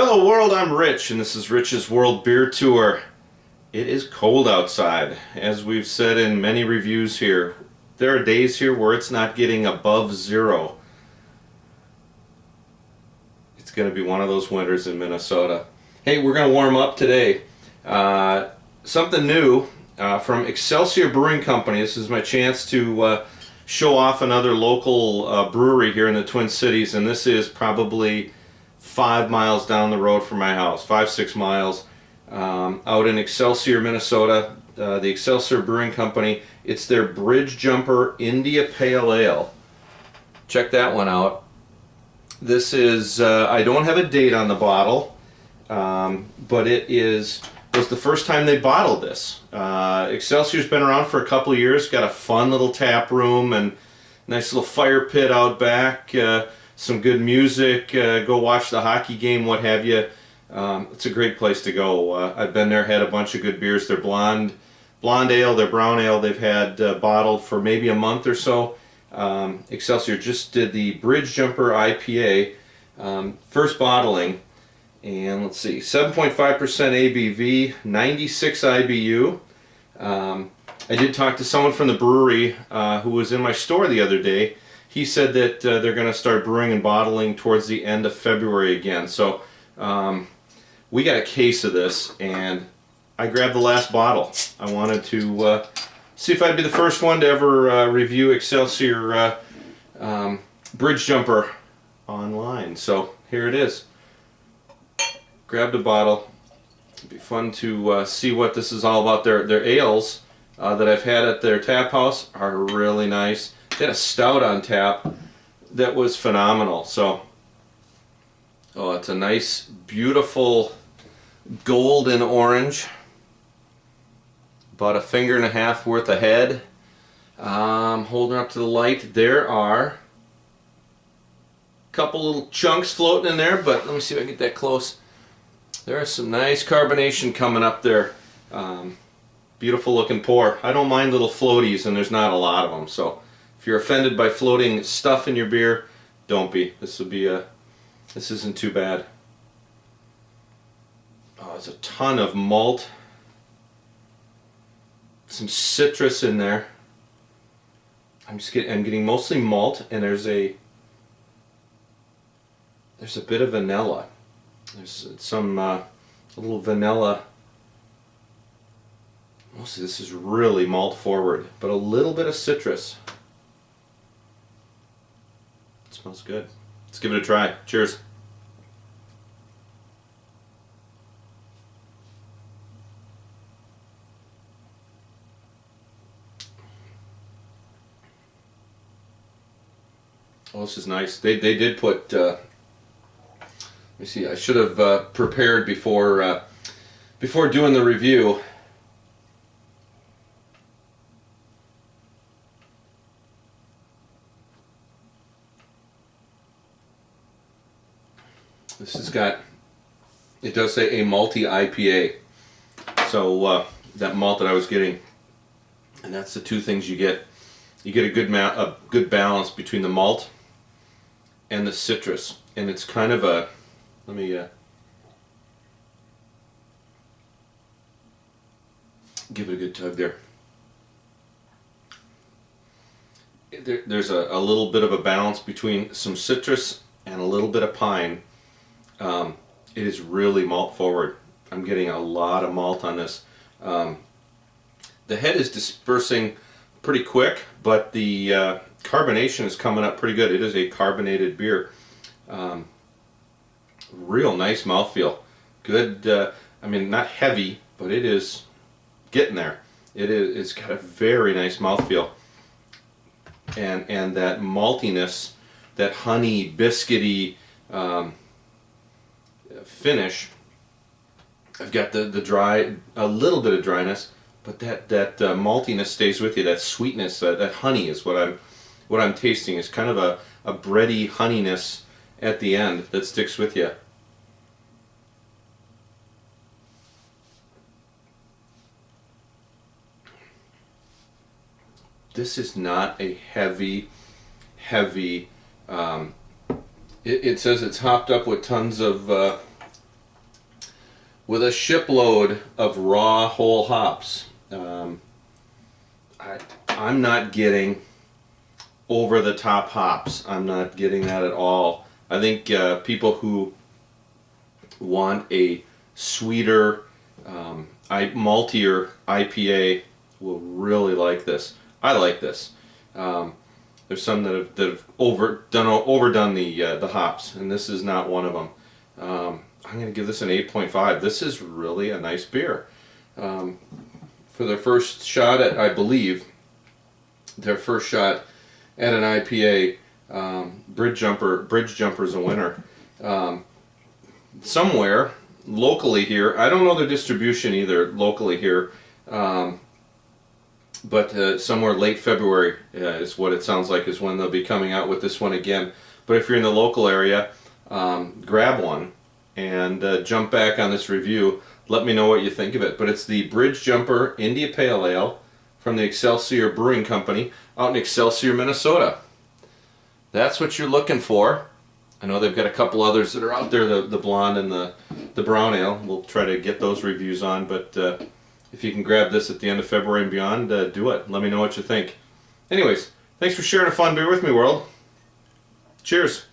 Hello world, I'm Rich, and this is Rich's World Beer Tour. It is cold outside. As we've said in many reviews here, there are days here where it's not getting above zero. It's going to be one of those winters in Minnesota. Hey, we're going to warm up today. Something new from Excelsior Brewing Company. This is my chance to show off another local brewery here in the Twin Cities, and this is probably 5 miles down the road from my house, 5-6 miles, out in Excelsior, Minnesota. The Excelsior Brewing Company. It's their Bridge Jumper India Pale Ale. Check that one out. This is, I don't have a date on the bottle, but was the first time they bottled this. Excelsior's been around for a couple of years, got a fun little tap room and nice little fire pit out back, some good music, go watch the hockey game, what have you. It's a great place to go. I've been there, had a bunch of good beers. Their blonde ale, their brown ale they've had bottled for maybe a month or so. Excelsior just did the Bridge Jumper IPA, first bottling, and let's see, 7.5% ABV, 96 IBU. I did talk to someone from the brewery who was in my store the other day. He said that they're going to start brewing and bottling towards the end of February again. So we got a case of this, and I grabbed the last bottle. I wanted to see if I'd be the first one to ever review Excelsior Bridge Jumper online. So here it is. Grabbed a bottle. It'd be fun to see what this is all about. Their ales that I've had at their tap house are really nice. They had a stout on tap that was phenomenal. So, oh, it's a nice, beautiful golden orange. About a finger and a half worth of head. Holding up to the light, there are a couple little chunks floating in there, but let me see if I can get that close. There is some nice carbonation coming up there. Beautiful looking pour. I don't mind little floaties, and there's not a lot of them. So if you're offended by floating stuff in your beer, don't be. This isn't too bad. Oh, there's a ton of malt. Some citrus in there. I'm getting mostly malt, and there's a bit of vanilla. There's some a little vanilla. Mostly this is really malt forward, but a little bit of citrus. It smells good. Let's give it a try. Cheers. Oh, this is nice. They did put. Let me see. I should have prepared before doing the review. This has got. It does say a malty IPA. So that malt that I was getting, and that's the two things you get. You get a good balance between the malt and the citrus, and it's kind of a, let me give it a good tug there. There's a little bit of a balance between some citrus and a little bit of pine. It is really malt forward. I'm getting a lot of malt on this. The head is dispersing pretty quick, but the carbonation is coming up pretty good. It is a carbonated beer. Real nice mouthfeel. Good, I mean, not heavy, but it is getting there. It's got a very nice mouthfeel. And that maltiness, that honey, biscuity finish. I've got the dry, a little bit of dryness, but that maltiness stays with you. That sweetness, that honey is what I'm tasting. Is kind of a bready honeyness at the end that sticks with you. This is not a heavy. It says it's hopped up with tons of with a shipload of raw whole hops. I'm not getting over the top hops. I'm not getting that at all. I think people who want a sweeter, maltier IPA will really like this. I like this. There's some that have overdone the hops, and this is not one of them. I'm going to give this an 8.5. This is really a nice beer. For their first shot at, I believe, their first shot at an IPA, Bridge Jumper's a winner. Somewhere locally here, I don't know their distribution either locally here, but somewhere late February is what it sounds like is when they'll be coming out with this one again. But if you're in the local area, grab one and jump back on this review. Let me know what you think of it. But it's the Bridge Jumper India Pale Ale from the Excelsior Brewing Company out in Excelsior, Minnesota. That's what you're looking for. I know they've got a couple others that are out there, the blonde and the brown ale. We'll try to get those reviews on, but if you can grab this at the end of February and beyond, do it. Let me know what you think. Anyways, thanks for sharing a fun beer with me, world. Cheers.